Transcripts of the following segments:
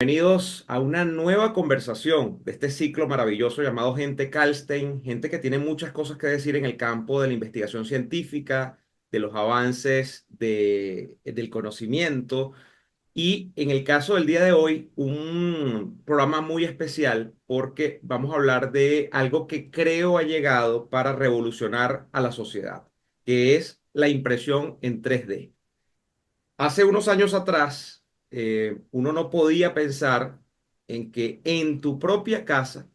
bienvenidos a una nueva conversación de este ciclo maravilloso llamado Gente Kalstein, gente que tiene muchas cosas que decir en el campo de la investigación científica, de los avances del conocimiento y en el caso del día de hoy, un programa muy especial porque vamos a hablar de algo que creo ha llegado para revolucionar a la sociedad, que es la impresión en 3D. Hace unos años atrás, uno no podía pensar en que en tu propia casa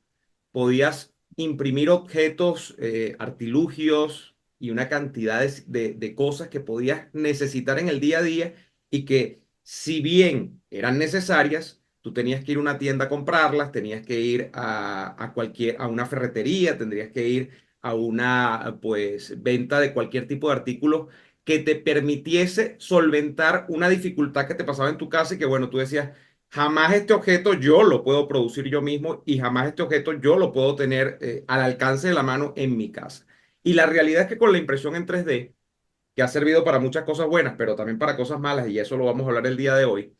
podías imprimir objetos, artilugios y una cantidad de cosas que podías necesitar en el día a día y que si bien eran necesarias, tú tenías que ir a una tienda a comprarlas, tenías que ir a una ferretería, tendrías que ir a una pues venta de cualquier tipo de artículo que te permitiese solventar una dificultad que te pasaba en tu casa y que bueno, tú decías, jamás este objeto yo lo puedo producir yo mismo y jamás este objeto yo lo puedo tener al alcance de la mano en mi casa. Y la realidad es que con la impresión en 3D, que ha servido para muchas cosas buenas, pero también para cosas malas, y eso lo vamos a hablar el día de hoy,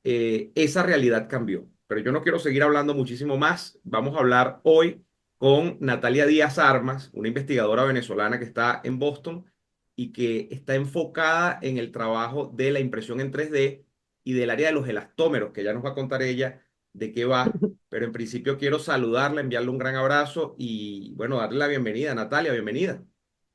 esa realidad cambió. Pero yo no quiero seguir hablando muchísimo más. Vamos a hablar hoy con Natalia Díaz Armas, una investigadora venezolana que está en Boston y que está enfocada en el trabajo de la impresión en 3D y del área de los elastómeros, que ya nos va a contar ella de qué va. Pero en principio quiero saludarla, enviarle un gran abrazo y bueno, darle la bienvenida. Natalia, bienvenida.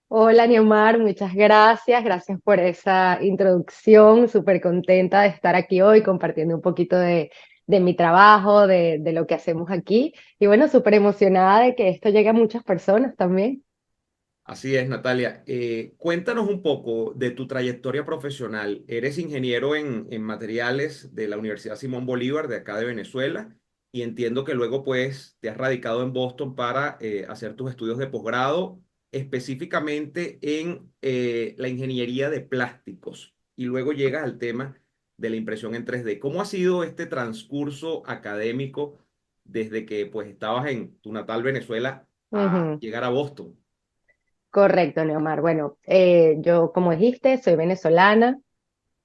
Hola, Neomar, muchas gracias. Gracias por esa introducción. Súper contenta de estar aquí hoy compartiendo un poquito de mi trabajo, de lo que hacemos aquí. Y bueno, súper emocionada de que esto llegue a muchas personas también. Así es, Natalia. Cuéntanos un poco de tu trayectoria profesional. Eres ingeniero en materiales de la Universidad Simón Bolívar de acá de Venezuela y entiendo que luego pues te has radicado en Boston para hacer tus estudios de posgrado, específicamente en la ingeniería de plásticos y luego llegas al tema de la impresión en 3D. ¿Cómo ha sido este transcurso académico desde que pues estabas en tu natal Venezuela a Ujú. llegar a Boston? Correcto, Neomar. Bueno, yo, como dijiste, soy venezolana.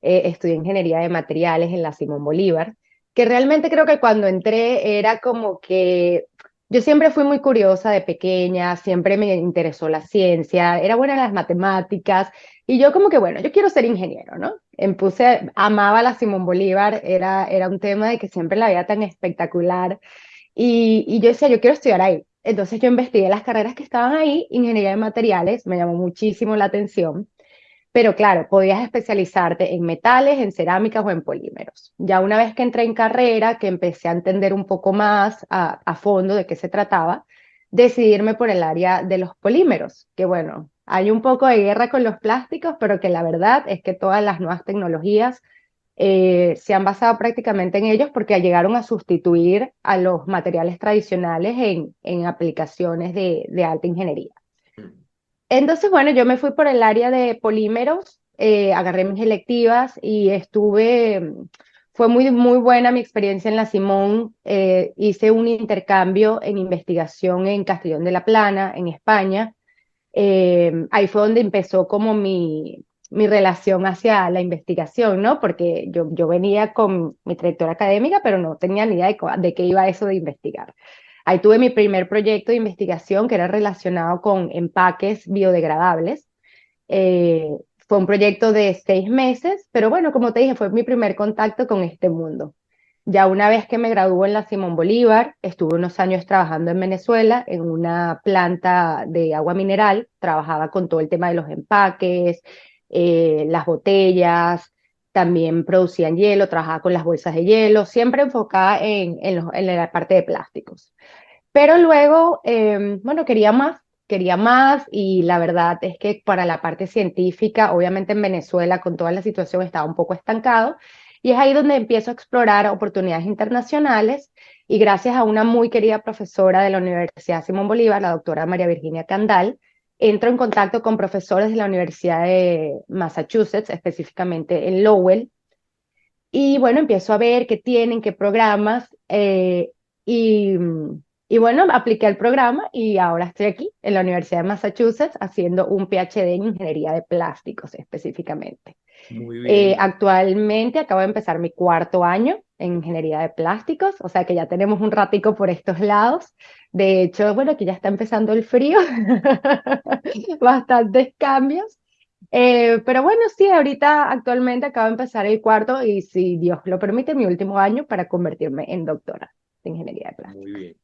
Estudié ingeniería de materiales en la Simón Bolívar, que realmente creo que cuando entré era como que yo siempre fui muy curiosa de pequeña, siempre me interesó la ciencia, era buena en las matemáticas y yo como que, bueno, yo quiero ser ingeniero, ¿no? Amaba la Simón Bolívar, era un tema de que siempre la veía tan espectacular y yo decía, yo quiero estudiar ahí. Entonces yo investigué las carreras que estaban ahí, ingeniería de materiales, me llamó muchísimo la atención. Pero claro, podías especializarte en metales, en cerámicas o en polímeros. Ya una vez que entré en carrera, que empecé a entender un poco más a fondo de qué se trataba, decidirme por el área de los polímeros, que bueno, hay un poco de guerra con los plásticos, pero que la verdad es que todas las nuevas tecnologías se han basado prácticamente en ellos porque llegaron a sustituir a los materiales tradicionales en aplicaciones de alta ingeniería. Entonces, bueno, yo me fui por el área de polímeros, agarré mis electivas y fue muy buena mi experiencia en la Simón. Hice un intercambio en investigación en Castellón de la Plana, en España. Ahí fue donde empezó como mi relación hacia la investigación, ¿no? Porque yo venía con mi trayectoria académica, pero no tenía ni idea de qué iba eso de investigar. Ahí tuve mi primer proyecto de investigación que era relacionado con empaques biodegradables. Eh, Fue un proyecto de 6 meses, pero bueno, como te dije, fue mi primer contacto con este mundo. Ya una vez que me graduó en la Simón Bolívar, estuve unos años trabajando en Venezuela en una planta de agua mineral, trabajaba con todo el tema de los empaques, las botellas, también producían hielo, trabajaba con las bolsas de hielo, siempre enfocada en la parte de plásticos. Pero luego, bueno, quería más y la verdad es que para la parte científica, obviamente en Venezuela con toda la situación estaba un poco estancado y es ahí donde empiezo a explorar oportunidades internacionales y gracias a una muy querida profesora de la Universidad Simón Bolívar, la doctora María Virginia Candal, entro en contacto con profesores de la Universidad de Massachusetts, específicamente en Lowell, y bueno, empiezo a ver qué tienen, qué programas, y, y bueno, apliqué al programa y ahora estoy aquí en la Universidad de Massachusetts haciendo un PhD en ingeniería de plásticos específicamente. Muy bien. Actualmente acabo de empezar mi cuarto año en ingeniería de plásticos, o sea que ya tenemos un ratico por estos lados. De hecho, bueno, aquí ya está empezando el frío, bastantes cambios. Pero bueno, sí, ahorita actualmente acabo de empezar el cuarto y si Dios lo permite, mi último año para convertirme en doctora de ingeniería de Muy plásticos. bien.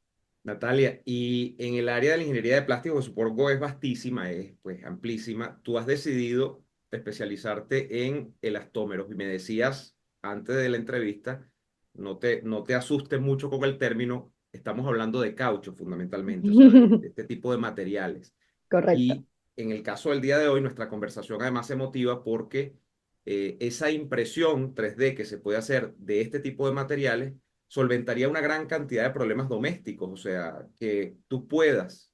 Natalia, y en el área de la ingeniería de plástico, que supongo es vastísima, es pues amplísima, tú has decidido especializarte en elastómeros y me decías antes de la entrevista, no te asustes mucho con el término, estamos hablando de caucho fundamentalmente, o sea, de este tipo de materiales. Correcto. Y en el caso del día de hoy, nuestra conversación además se motiva porque esa impresión 3D que se puede hacer de este tipo de materiales solventaría una gran cantidad de problemas domésticos, o sea, que tú puedas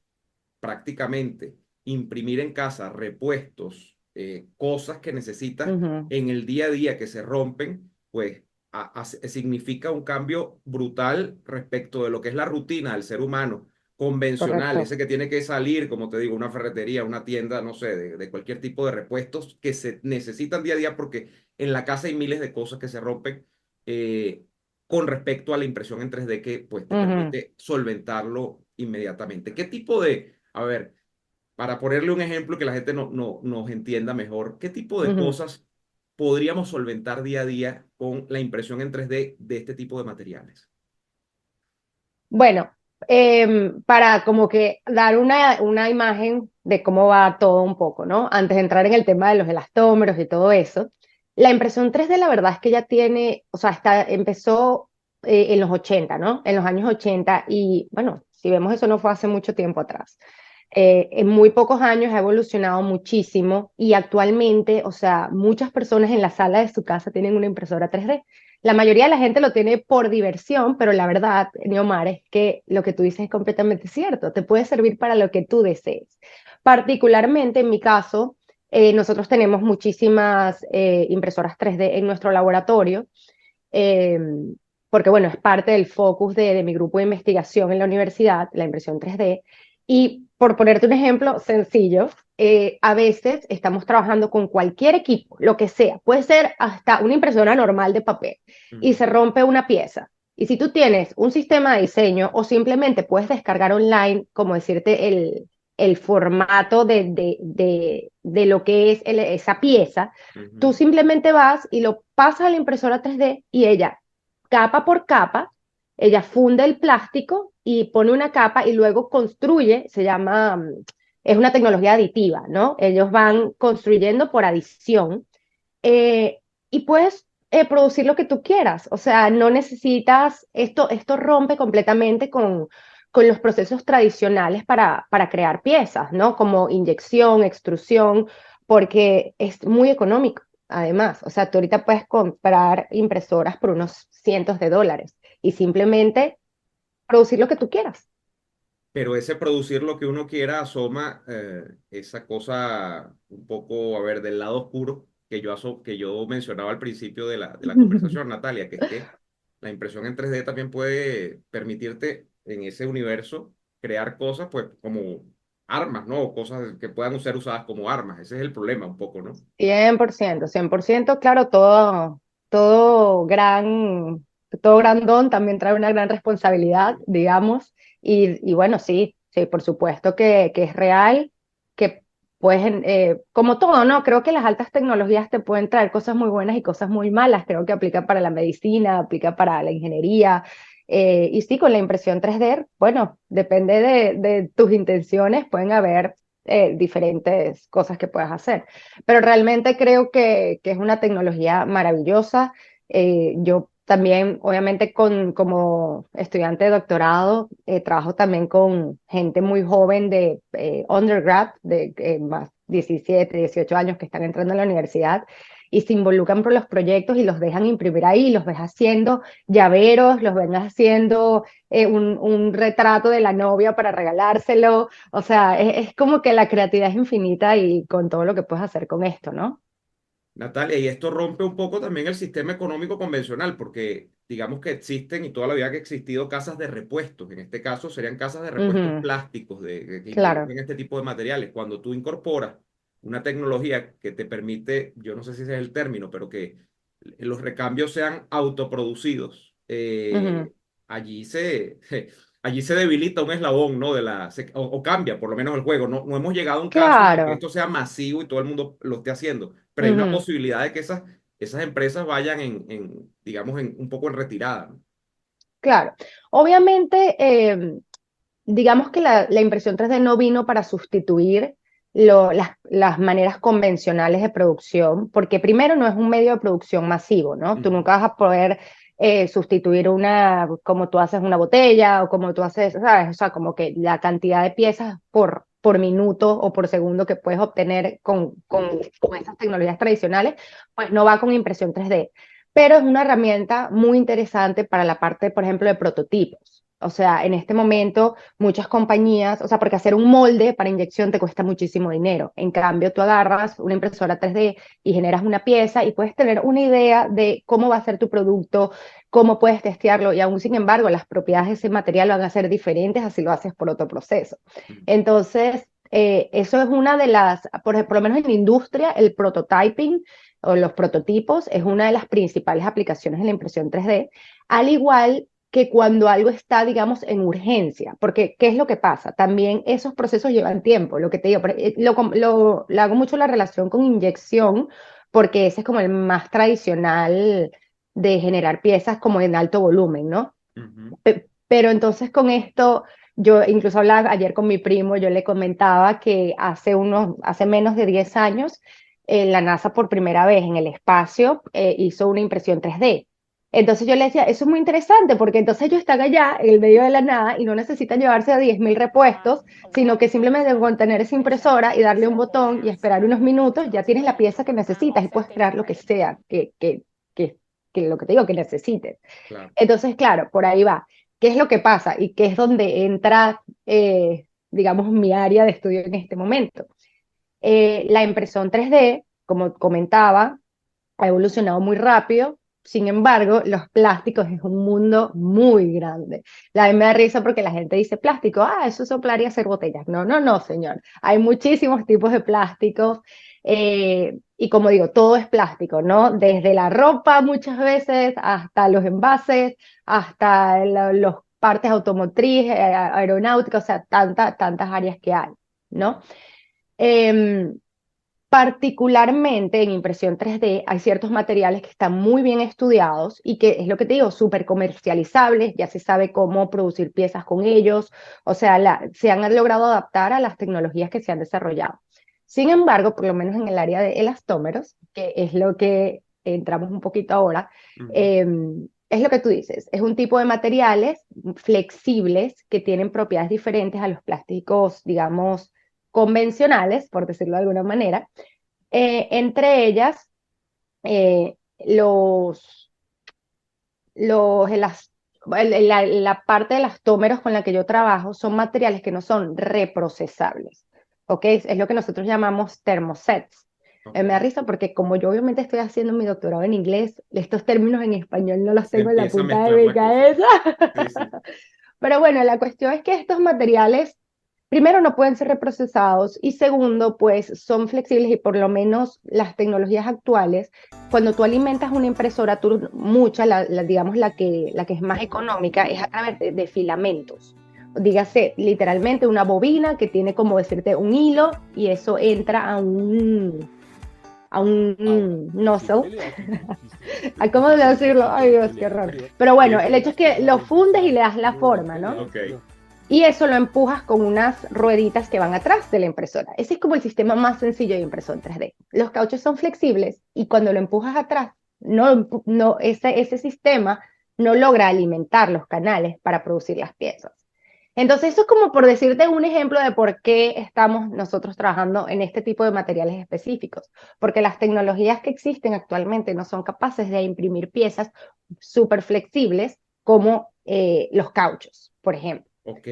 prácticamente imprimir en casa repuestos, cosas que necesitas Ujú, en el día a día que se rompen, pues significa un cambio brutal respecto de lo que es la rutina del ser humano convencional, correcto. ese que tiene que salir, como te digo, una ferretería, una tienda, no sé, de cualquier tipo de repuestos que se necesitan día a día porque en la casa hay miles de cosas que se rompen. eh, con respecto a la impresión en 3D que pues te Ujú, permite solventarlo inmediatamente. ¿Qué tipo de, a ver, para ponerle un ejemplo que la gente nos entienda mejor, qué tipo de ujú. cosas podríamos solventar día a día con la impresión en 3D de este tipo de materiales? Bueno, para como que dar una imagen de cómo va todo un poco, ¿no? Antes de entrar en el tema de los elastómeros y todo eso, la impresión 3D la verdad es que ya tiene, o sea, empezó en los 80, ¿no? En los años 80 y bueno, si vemos eso no fue hace mucho tiempo atrás. En muy pocos años ha evolucionado muchísimo y actualmente, o sea, muchas personas en la sala de su casa tienen una impresora 3D. La mayoría de la gente lo tiene por diversión, pero la verdad, Neomar, es que lo que tú dices es completamente cierto. Te puede servir para lo que tú desees. Particularmente en mi caso, nosotros tenemos muchísimas impresoras 3D en nuestro laboratorio, eh, porque bueno, es parte del focus de mi grupo de investigación en la universidad, la impresión 3D. Y por ponerte un ejemplo sencillo, a veces estamos trabajando con cualquier equipo, lo que sea, puede ser hasta una impresora normal de papel, y Ujú, se rompe una pieza. Y si tú tienes un sistema de diseño o simplemente puedes descargar online, como decirte, el formato de lo que es esa pieza, tú ujú. simplemente vas y lo pasas a la impresora 3D y ella, capa por capa, ella funde el plástico y pone una capa y luego construye, se llama, es una tecnología aditiva, ¿no? Ellos van construyendo por adición eh, y puedes producir lo que tú quieras. O sea, no necesitas, esto rompe completamente con los procesos tradicionales para crear piezas, ¿no? Como inyección, extrusión, porque es muy económico, además. O sea, tú ahorita puedes comprar impresoras por unos cientos de dólares y simplemente producir lo que tú quieras. Pero ese producir lo que uno quiera asoma esa cosa un poco, a ver, del lado oscuro que yo mencionaba al principio de la conversación, Natalia, que es que la impresión en 3D también puede permitirte en ese universo crear cosas, pues, como armas, ¿no? O cosas que puedan ser usadas como armas. Ese es el problema un poco, ¿no? 100%, 100%, claro, todo todo gran don también trae una gran responsabilidad, Sí. digamos, y bueno, sí, sí, por supuesto que es real, que pues, como todo, ¿no? Creo que las altas tecnologías te pueden traer cosas muy buenas y cosas muy malas, creo que aplica para la medicina, aplica para la ingeniería, y sí, con la impresión 3D, bueno, depende de tus intenciones, pueden haber diferentes cosas que puedas hacer. Pero realmente creo que es una tecnología maravillosa. Yo también, obviamente, como estudiante de doctorado, trabajo también con gente muy joven de undergrad, de más 17, 18 años que están entrando a la universidad y se involucran por los proyectos y los dejan imprimir ahí, los ves haciendo llaveros, los ven haciendo un retrato de la novia para regalárselo. O sea, es como que la creatividad es infinita y con todo lo que puedes hacer con esto, ¿no? Natalia, y esto rompe un poco también el sistema económico convencional, porque digamos que existen y toda la vida que ha existido casas de repuestos. En este caso serían casas de repuestos Ujú, plásticos que claro. involucran este tipo de materiales. Cuando tú incorporas una tecnología que te permite, yo no sé si ese es el término, pero que los recambios sean autoproducidos, Ujú. allí se, allí se debilita un eslabón, ¿no? O cambia por lo menos el juego. No, no hemos llegado a un caso en el que Claro. esto sea masivo y todo el mundo lo esté haciendo, pero hay una Ujú. posibilidad de que esas empresas vayan digamos, un poco en retirada, ¿no? Claro. Obviamente, digamos que la impresión 3D no vino para sustituir las maneras convencionales de producción, porque primero no es un medio de producción masivo, ¿no? Tú Ujú, nunca vas a poder sustituir como tú haces una botella o como tú haces, ¿sabes? O sea, como que la cantidad de piezas por minuto o por segundo que puedes obtener con esas tecnologías tradicionales, pues no va con impresión 3D, pero es una herramienta muy interesante para la parte, por ejemplo, de prototipos. O sea, en este momento muchas compañías, o sea, porque hacer un molde para inyección te cuesta muchísimo dinero. En cambio, tú agarras una impresora 3D y generas una pieza y puedes tener una idea de cómo va a ser tu producto, cómo puedes testearlo y aún sin embargo las propiedades de ese material van a ser diferentes así lo haces por otro proceso. ujú, Entonces, eso es una de por lo menos en la industria, el prototyping o los prototipos es una de las principales aplicaciones de la impresión 3D, al igual que cuando algo está, digamos, en urgencia, porque ¿qué es lo que pasa? También esos procesos llevan tiempo, lo que te digo, lo hago mucho la relación con inyección, porque ese es como el más tradicional de generar piezas como en alto volumen, ¿no? ujú. Pero entonces con esto, yo incluso hablaba ayer con mi primo, yo le comentaba que hace menos de 10 años, la NASA por primera vez en el espacio hizo una impresión 3D. Entonces yo le decía, eso es muy interesante porque entonces ellos están allá en el medio de la nada y no necesitan llevarse a 10.000 repuestos, sino que simplemente con tener esa impresora y darle un botón y esperar unos minutos, ya tienes la pieza que necesitas y puedes crear lo que sea que lo que te digo que necesites. Claro. Entonces, claro, por ahí va. ¿Qué es lo que pasa? Y qué es donde entra, digamos, mi área de estudio en este momento. La impresión 3D, como comentaba, ha evolucionado muy rápido. Sin embargo, los plásticos es un mundo muy grande. La mí me da risa porque la gente dice plástico, eso es soplar y hacer botellas. No, no, no, señor. Hay muchísimos tipos de plásticos y como digo, todo es plástico, ¿no? Desde la ropa muchas veces hasta los envases, hasta los partes automotriz, aeronáuticas, o sea, tantas áreas que hay, ¿no? Em, Particularmente en impresión 3D hay ciertos materiales que están muy bien estudiados y que es lo que te digo, súper comercializables, ya se sabe cómo producir piezas con ellos, o sea, se han logrado adaptar a las tecnologías que se han desarrollado. Sin embargo, por lo menos en el área de elastómeros, que es lo que entramos un poquito ahora, Ujú. es lo que tú dices, es un tipo de materiales flexibles que tienen propiedades diferentes a los plásticos, digamos, convencionales, por decirlo de alguna manera, entre ellas eh, los, la parte de las tómeros con la que yo trabajo son materiales que no son reprocesables, ¿ok? Es lo que nosotros llamamos thermosets. Ok. Me da risa porque como yo obviamente estoy haciendo mi doctorado en inglés, estos términos en español no los Se tengo en la empieza a punta de mezclar mi la cosa. cabeza. Sí, sí. Pero bueno, la cuestión es que estos materiales, primero, no pueden ser reprocesados y segundo, pues son flexibles y por lo menos las tecnologías actuales, cuando tú alimentas una impresora, digamos la que es más económica, es a través de filamentos. Dígase literalmente una bobina que tiene como decirte un hilo y eso entra a un nozzle. ¿Cómo decirlo? Ay Dios, qué horror. Pero Sí, bueno, el sí. hecho es que lo fundes y le das la forma, ¿no? Ok. Y eso lo empujas con unas rueditas que van atrás de la impresora. Ese es como el sistema más sencillo de impresión 3D. Los cauchos son flexibles y cuando lo empujas atrás, ese sistema no logra alimentar los canales para producir las piezas. Entonces, eso es como por decirte un ejemplo de por qué estamos nosotros trabajando en este tipo de materiales específicos, porque las tecnologías que existen actualmente no son capaces de imprimir piezas súper flexibles como los cauchos, por ejemplo. Ok.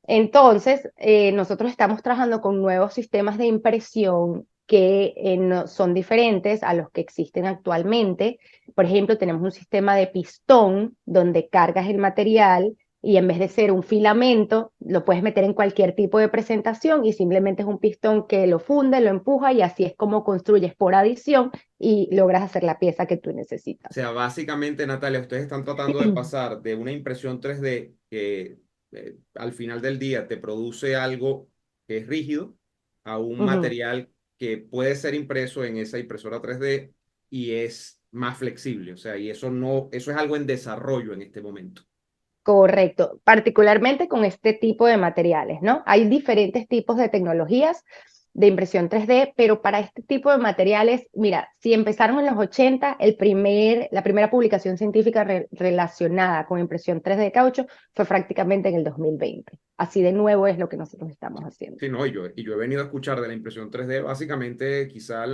Entonces, nosotros estamos trabajando con nuevos sistemas de impresión que son diferentes a los que existen actualmente. Por ejemplo, tenemos un sistema de pistón donde cargas el material y en vez de ser un filamento, lo puedes meter en cualquier tipo de presentación y simplemente es un pistón que lo funde, lo empuja y así es como construyes por adición y logras hacer la pieza que tú O necesitas. sea, básicamente, Natalia, ustedes están tratando de pasar de una impresión 3D que al final del día te produce algo que es rígido a un Ujú. material que puede ser impreso en esa impresora 3D y es más flexible. O sea, y eso no, eso es algo en desarrollo en este momento. Correcto, particularmente con este tipo de materiales, ¿no? Hay diferentes tipos de tecnologías de impresión 3D, pero para este tipo de materiales, mira, si empezaron en los 80, la primera publicación científica relacionada con impresión 3D de caucho fue prácticamente en el 2020. Así de nuevo es lo que nosotros estamos haciendo. Sí, no, y yo he venido a escuchar de la impresión 3D básicamente quizá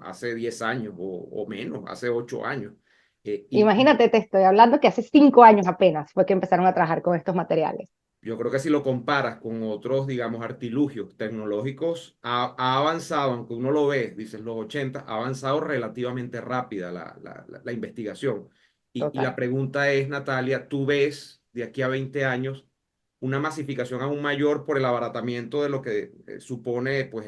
hace 10 años o menos, hace 8 años. Y Imagínate, te estoy hablando que hace 5 años apenas fue que empezaron a trabajar con estos materiales. yo creo que si lo comparas con otros, digamos, artilugios tecnológicos, ha avanzado, aunque uno lo ve, dices los 80 ha avanzado relativamente rápida la investigación. Y la Total. pregunta es, Natalia, ¿tú ves de aquí a 20 años una masificación aún mayor por el abaratamiento de lo que supone pues,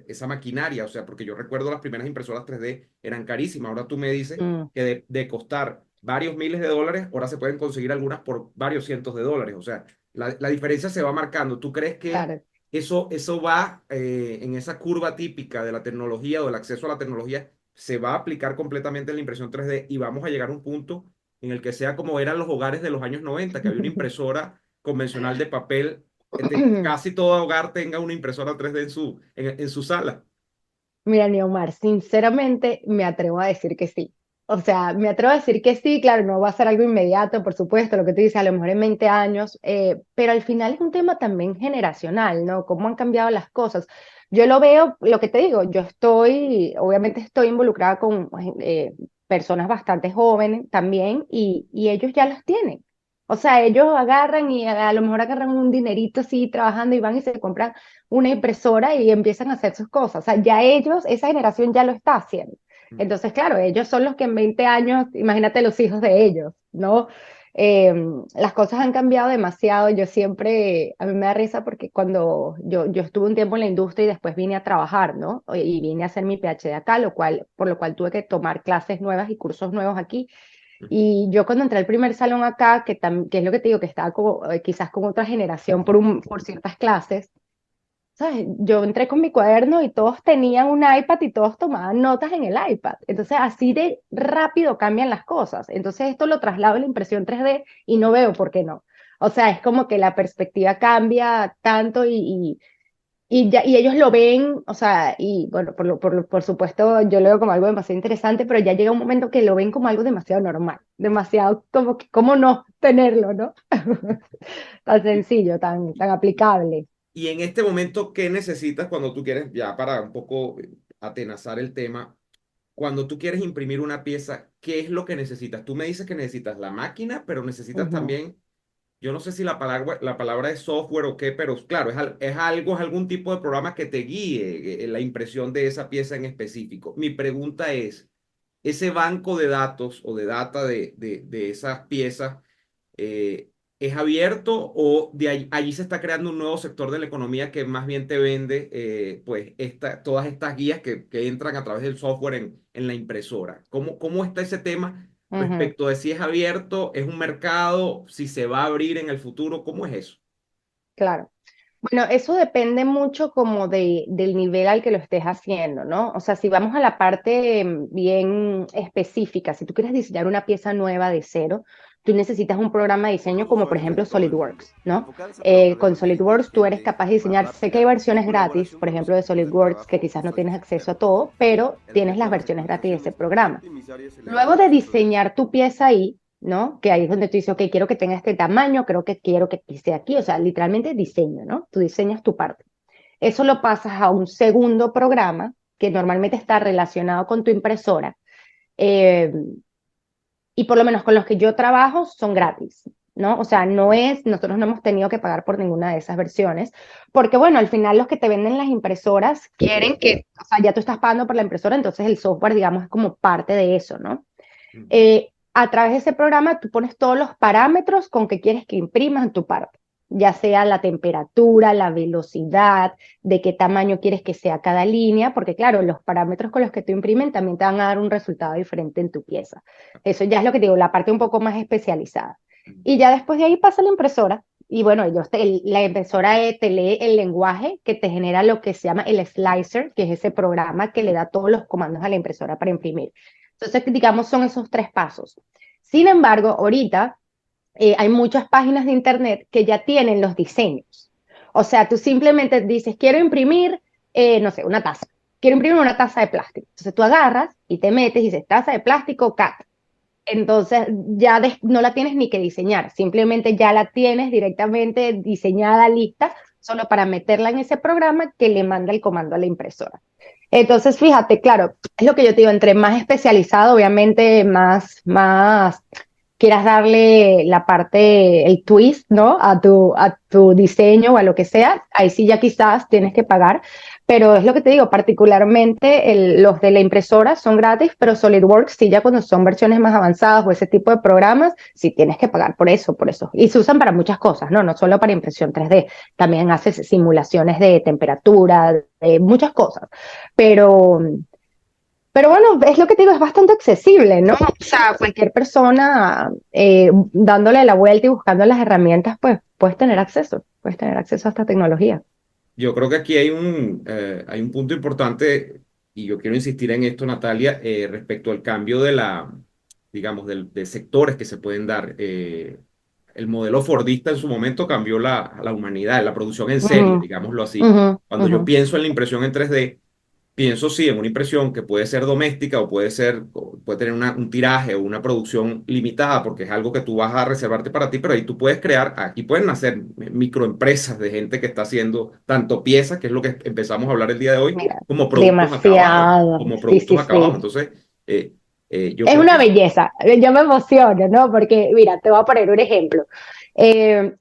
esa maquinaria? O sea, porque yo recuerdo las primeras impresoras 3D eran carísimas. Ahora tú me dices Mm, que de costar varios miles de dólares, ahora se pueden conseguir algunas por varios cientos de dólares. O sea, la diferencia se va marcando. ¿Tú crees que claro. eso va en esa curva típica de la tecnología o del acceso a la tecnología, se va a aplicar completamente en la impresión 3D y vamos a llegar a un punto en el que sea como eran los hogares de los años 90 que había una impresora convencional de papel, casi todo hogar tenga una impresora 3D en su sala? Mira, Neomar, sinceramente me atrevo a decir que sí. O sea, me atrevo a decir que sí, claro, no va a ser algo inmediato, por supuesto, lo que tú dices, a lo mejor en 20 años, pero al final es un tema también generacional, ¿no? Cómo han cambiado las cosas. Yo lo veo, lo que te digo, obviamente estoy involucrada con personas bastante jóvenes también y ellos ya los tienen. O sea, ellos agarran y a lo mejor agarran un dinerito así trabajando y van y se compran una impresora y empiezan a hacer sus cosas. O sea, ya ellos, esa generación ya lo está haciendo. Entonces, claro, ellos son los que en 20 años, imagínate los hijos de ellos, ¿no? Eh, las cosas han cambiado demasiado. Yo siempre, a mí me da risa porque cuando yo estuve un tiempo en la industria y después vine a trabajar, ¿no? Y vine a hacer mi PhD acá, por lo cual tuve que tomar clases nuevas y cursos nuevos aquí. Y yo cuando entré al primer salón acá, que es lo que te digo, que estaba como, quizás con otra generación por ciertas clases, ¿sabes? Yo entré con mi cuaderno y todos tenían un iPad y todos tomaban notas en el iPad. Entonces, así de rápido cambian las cosas. Entonces, esto lo traslado a la impresión 3D y no veo por qué no. O sea, es como que la perspectiva cambia tanto y ellos lo ven, o sea, y bueno, por supuesto, yo lo veo como algo demasiado interesante, pero ya llega un momento que lo ven como algo demasiado normal, demasiado como que, ¿cómo no tenerlo, no? Tan sencillo, tan aplicable. Y en este momento, ¿qué necesitas cuando tú quieres, ya para un poco atenazar el tema, cuando tú quieres imprimir una pieza, ¿qué es lo que necesitas? Tú me dices que necesitas la máquina, pero necesitas Ujú, también, yo no sé si la palabra es software o qué, pero claro, es algún tipo de programa que te guíe la impresión de esa pieza en específico. Mi pregunta es, ese banco de datos o de data de esas piezas, eh, ¿es abierto o allí se está creando un nuevo sector de la economía que más bien te vende pues todas estas guías que entran a través del software en la impresora? ¿Cómo está ese tema ujú. respecto de si es abierto, es un mercado, si se va a abrir en el futuro? ¿Cómo es eso? Claro. Bueno, eso depende mucho como del nivel al que lo estés haciendo, ¿no? O sea, si vamos a la parte bien específica, si tú quieres diseñar una pieza nueva de cero, tú necesitas un programa de diseño como por ejemplo SolidWorks, ¿no? Con SolidWorks tú eres capaz de diseñar, sé que hay versiones gratis, por ejemplo, de SolidWorks, que quizás no tienes acceso a todo, pero tienes las versiones gratis de ese programa. Luego de diseñar tu pieza ahí, ¿no? Que ahí es donde tú dices, ok, quiero que tenga este tamaño, creo que quiero que esté aquí, o sea, literalmente diseño, ¿no? Tú diseñas tu parte. Eso lo pasas a un segundo programa que normalmente está relacionado con tu impresora eh, y por lo menos con los que yo trabajo son gratis, ¿no? O sea, nosotros no hemos tenido que pagar por ninguna de esas versiones, porque bueno, al final los que te venden las impresoras quieren o sea, ya tú estás pagando por la impresora, entonces el software, digamos, es como parte de eso, ¿no? a través de ese programa tú pones todos los parámetros con que quieres que imprimas en tu parte, ya sea la temperatura, la velocidad, de qué tamaño quieres que sea cada línea, porque claro, los parámetros con los que tú imprimen también te van a dar un resultado diferente en tu pieza. Eso ya es lo que digo, la parte un poco más especializada. Y ya después de ahí pasa la impresora. Y bueno, la impresora te lee el lenguaje que te genera lo que se llama el slicer, que es ese programa que le da todos los comandos a la impresora para imprimir. Entonces, digamos, son esos tres pasos. Sin embargo, ahorita hay muchas páginas de internet que ya tienen los diseños. O sea, tú simplemente dices, quiero imprimir, no sé, una taza. Quiero imprimir una taza de plástico. Entonces tú agarras y te metes y dices, taza de plástico, cat. Entonces ya no la tienes ni que diseñar, simplemente ya la tienes directamente diseñada, lista, solo para meterla en ese programa que le manda el comando a la impresora. Entonces, fíjate, claro, es lo que yo te digo, entre más especializado, obviamente más quieras darle la parte, el twist, ¿no? A tu diseño o a lo que sea, ahí sí ya quizás tienes que pagar, pero es lo que te digo, particularmente los de la impresora son gratis, pero SolidWorks sí ya cuando son versiones más avanzadas o ese tipo de programas, sí tienes que pagar por eso, por eso. Y se usan para muchas cosas, ¿no? No solo para impresión 3D, también haces simulaciones de temperatura, de muchas cosas, pero... Pero bueno, es lo que te digo, es bastante accesible, ¿no? O sea, cualquier persona dándole la vuelta y buscando las herramientas, pues puedes tener acceso a esta tecnología. Yo creo que aquí hay un punto importante y yo quiero insistir en esto, Natalia, respecto al cambio digamos, de sectores que se pueden dar. El modelo fordista en su momento cambió la humanidad, la producción en serie, Ujú, digámoslo así. ujú, Cuando ujú. yo pienso en la impresión en 3D, pienso sí en una impresión que puede ser doméstica o puede tener un tiraje o una producción limitada porque es algo que tú vas a reservarte para ti, pero ahí tú puedes crear, aquí pueden nacer microempresas de gente que está haciendo tanto piezas, que es lo que empezamos a hablar el día de hoy, Mira, como productos acabados, demasiado. como Sí, productos sí, acabados. sí. Entonces, yo Es creo una que belleza. Yo me emociono, ¿no? Porque, mira, te voy a poner un ejemplo.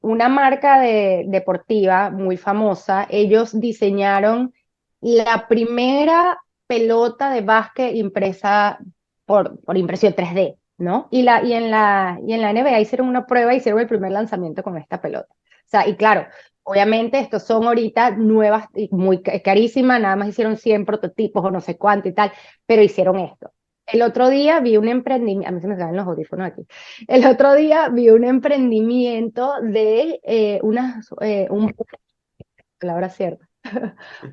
Una marca deportiva muy famosa, ellos diseñaron la primera pelota de básquet impresa por impresión 3D, ¿no? Y en la NBA hicieron una prueba, hicieron el primer lanzamiento con esta pelota. O sea, y claro, obviamente estos son ahorita nuevas y muy carísimas, nada más hicieron 100 prototipos o no sé cuánto y tal, pero hicieron esto. El otro día vi un emprendimiento, a mí se me caen los audífonos aquí. El otro día vi un emprendimiento de palabra cierta,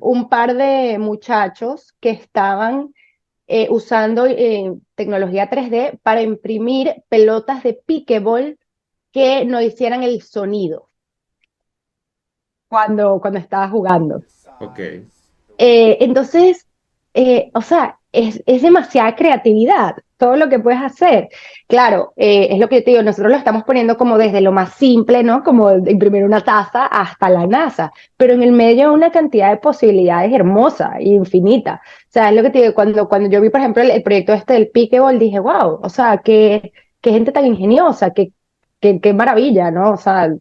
un par de muchachos que estaban usando tecnología 3D para imprimir pelotas de pickleball que no hicieran el sonido cuando estaba jugando. ok. Entonces, o sea, es demasiada creatividad todo lo que puedes hacer. Claro, es lo que te digo, nosotros lo estamos poniendo como desde lo más simple, ¿no? Como de imprimir una taza hasta la NASA, pero en el medio hay una cantidad de posibilidades hermosa e infinita. O sea, es lo que te digo, cuando yo vi, por ejemplo, el proyecto este del Pickleball, dije, wow, o sea, qué gente tan ingeniosa, qué maravilla, ¿no? O sea,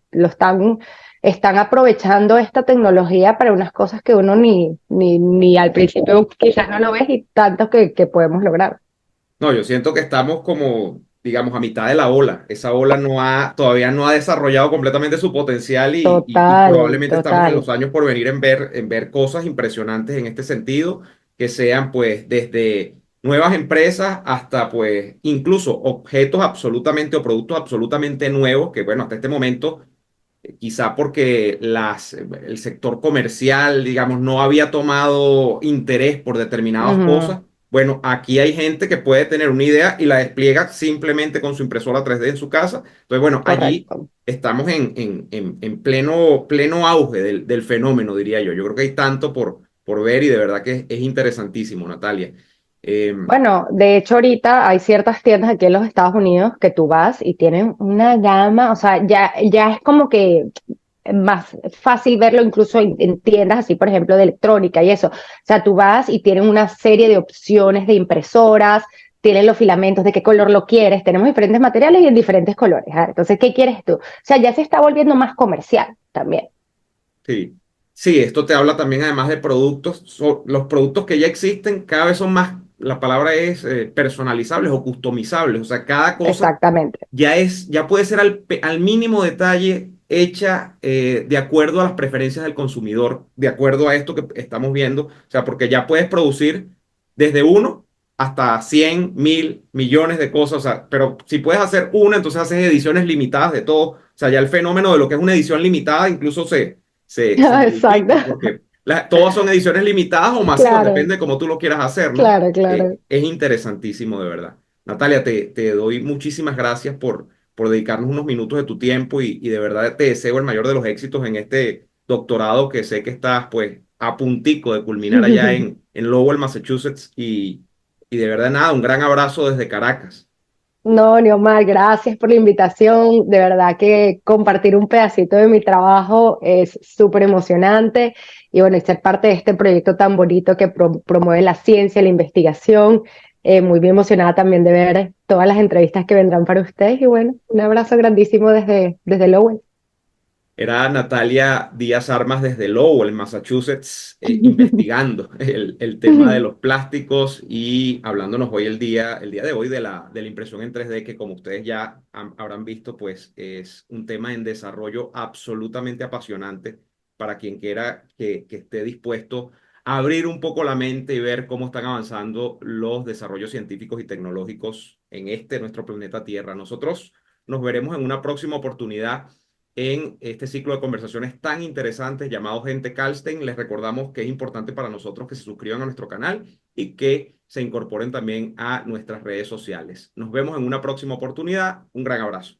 están aprovechando esta tecnología para unas cosas que uno ni al principio quizás no lo ves y tantos que podemos lograr. No, yo siento que estamos como, digamos, a mitad de la ola. Esa ola todavía no ha desarrollado completamente su potencial y Total, probablemente estamos en total. los años por venir en ver cosas impresionantes en este sentido, que sean pues desde nuevas empresas hasta pues incluso objetos absolutamente o productos absolutamente nuevos que bueno, hasta este momento quizá porque el sector comercial, digamos, no había tomado interés por determinadas Ujú, cosas. Bueno, aquí hay gente que puede tener una idea y la despliega simplemente con su impresora 3D en su casa. Entonces, bueno, allí correcto. estamos en pleno auge del fenómeno, diría yo. Yo creo que hay tanto por ver y de verdad que es interesantísimo, Natalia. Bueno, de hecho ahorita hay ciertas tiendas aquí en los Estados Unidos que tú vas y tienen una gama, o sea, ya es como que más fácil verlo incluso en tiendas así, por ejemplo, de electrónica y eso. O sea, tú vas y tienen una serie de opciones de impresoras, tienen los filamentos, de qué color lo quieres, tenemos diferentes materiales y en diferentes colores. ¿Ah? Entonces, ¿qué quieres tú? O sea, ya se está volviendo más comercial también. Sí, sí, esto te habla también además de productos, los productos que ya existen cada vez son más la palabra es personalizables o customizables. O sea, cada cosa Exactamente. ya puede ser al mínimo detalle hecha de acuerdo a las preferencias del consumidor, de acuerdo a esto que estamos viendo. O sea, porque ya puedes producir desde uno hasta 100, 1000, millones de cosas. O sea, pero si puedes hacer una, entonces haces ediciones limitadas de todo. O sea, ya el fenómeno de lo que es una edición limitada incluso se Exacto. multiplica porque todas son ediciones limitadas o masivas, Claro, depende de cómo tú lo quieras hacer, ¿no? claro, claro. Es interesantísimo, de verdad. Natalia, te doy muchísimas gracias por dedicarnos unos minutos de tu tiempo y de verdad te deseo el mayor de los éxitos en este doctorado que sé que estás pues a puntico de culminar allá en Lowell, Massachusetts y de verdad nada, un gran abrazo desde Caracas. No, Neomar, gracias por la invitación. De verdad que compartir un pedacito de mi trabajo es súper emocionante y bueno, y ser parte de este proyecto tan bonito que promueve la ciencia, la investigación. Muy bien emocionada también de ver todas las entrevistas que vendrán para ustedes y bueno, un abrazo grandísimo desde Lowell. Era Natalia Díaz Armas desde Lowell, en Massachusetts, investigando el tema de los plásticos y hablándonos hoy el día de hoy de la impresión en 3D, que como ustedes ya habrán visto, pues es un tema en desarrollo absolutamente apasionante para quien quiera que esté dispuesto a abrir un poco la mente y ver cómo están avanzando los desarrollos científicos y tecnológicos en nuestro planeta Tierra. Nosotros nos veremos en una próxima oportunidad en este ciclo de conversaciones tan interesantes llamado Gente Calstein. Les recordamos que es importante para nosotros que se suscriban a nuestro canal y que se incorporen también a nuestras redes sociales. Nos vemos en una próxima oportunidad. Un gran abrazo.